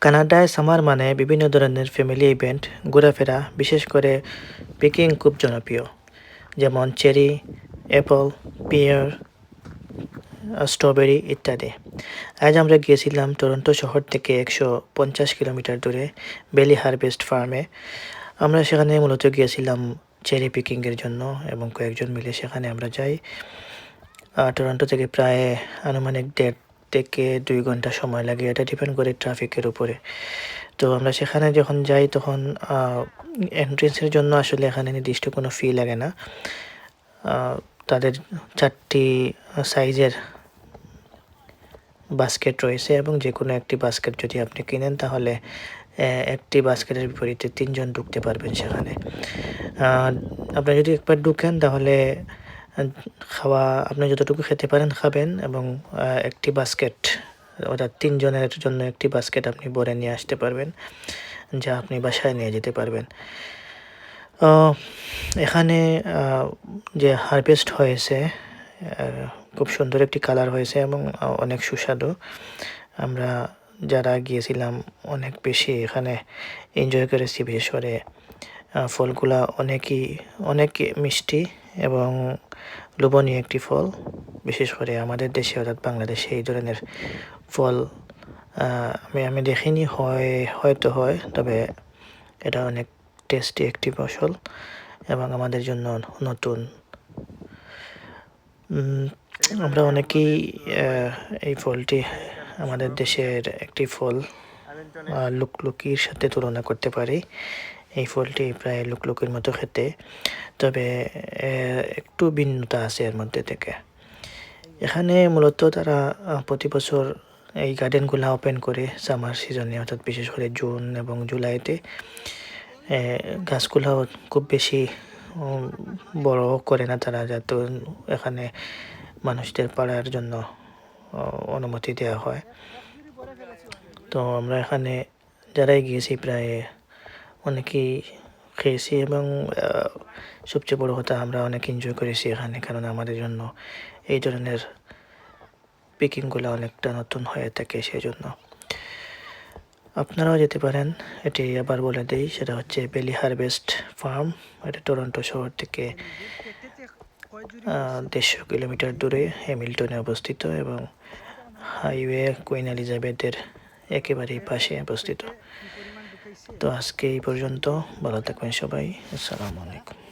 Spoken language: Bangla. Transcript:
কানাডায় সামার মানে বিভিন্ন ধরনের ফ্যামিলি ইভেন্ট, ঘোরাফেরা, বিশেষ করে পিকিং খুব জনপ্রিয়। যেমন চেরি, অ্যাপল, পিয়ার, স্ট্রবেরি ইত্যাদি। আজ আমরা গিয়েছিলাম টরন্টো শহর থেকে 150 কিলোমিটার দূরে বেলি হারভেস্ট ফার্মে। আমরা সেখানে মূলত গিয়েছিলাম চেরি পিকিংয়ের জন্য এবং কয়েকজন মিলে সেখানে আমরা যাই। টরন্টো থেকে প্রায় আনুমানিক 1.5 থেকে 2 ঘন্টা সময় লাগে, এটা ডিপেন্ড করে ট্রাফিকের উপরে। তো আমরা সেখানে যখন যাই তখন এন্ট্রেন্সের জন্য আসলে এখানে নির্দিষ্ট কোনো ফি লাগে না। তাদের 4টি সাইজের বাস্কেট রয়েছে এবং যে কোনো একটি বাস্কেট যদি আপনি কিনেন তাহলে একটি বাস্কেটের বিপরীতে 3 জন ঢুকতে পারবেন সেখানে। আপনি যদি একবার ঢুকেন তাহলে খাওয়া আপনি যতটুকু খেতে পারেন খাবেন এবং একটি বাস্কেট অর্থাৎ 3 জনের জন্য একটি বাস্কেট আপনি ভরে নিয়ে আসতে পারবেন, যা আপনি বাসায় নিয়ে যেতে পারবেন। এখানে যে হারভেস্ট হয়েছে খুব সুন্দর একটি কালার হয়েছে এবং অনেক সুস্বাদু। আমরা যারা গিয়েছিলাম অনেক বেশি এখানে এনজয় করেছি। বিশেষ করে ফলগুলা অনেক মিষ্টি এবং লোভনীয় একটি ফল। বিশেষ করে আমাদের দেশে অর্থাৎ বাংলাদেশে এই ধরনের ফল আমি দেখিনি, হয়তো হয়, তবে এটা অনেক টেস্টি একটি ফসল এবং আমাদের জন্য নতুন। আমরা অনেকেই এই ফলটি আমাদের দেশের একটি ফল লুকলুকির সাথে তুলনা করতে পারি। এই ফলটি প্রায় লুকলুকির মতো খেতে, তবে একটু ভিন্নতা আছে এর মধ্যে থেকে। এখানে মূলত তারা প্রতি বছর এই গার্ডেনগুলা ওপেন করে সামার সিজনে, অর্থাৎ বিশেষ করে জুন এবং জুলাইতে। গাছগুলাও খুব বেশি বড় করে না তারা, যাতে এখানে মানুষদের পাড়ার জন্য অনুমতি দেওয়া হয়। তো আমরা এখানে যারাই গিয়েছি প্রায় অনেকেই খেয়েছি এবং সবচেয়ে বড় কথা আমরা অনেক এনজয় করেছি এখানে, কারণ আমাদের জন্য এই ধরনের পিকিংগুলো অনেকটা নতুন হয়ে থাকে। সেজন্য আপনারাও যেতে পারেন। এটি আবার বলে দেই, সেটা হচ্ছে বেলি হারভেস্ট ফার্ম। এটা টরন্টো শহর থেকে 150 কিলোমিটার দূরে হ্যামিল্টনে অবস্থিত এবং হাইওয়ে কুইন এলিজাবেথের একেবারেই পাশে অবস্থিত। তো আজকে এই পর্যন্ত, ভালো থাকবেন সবাই। আসসালামু আলাইকুম।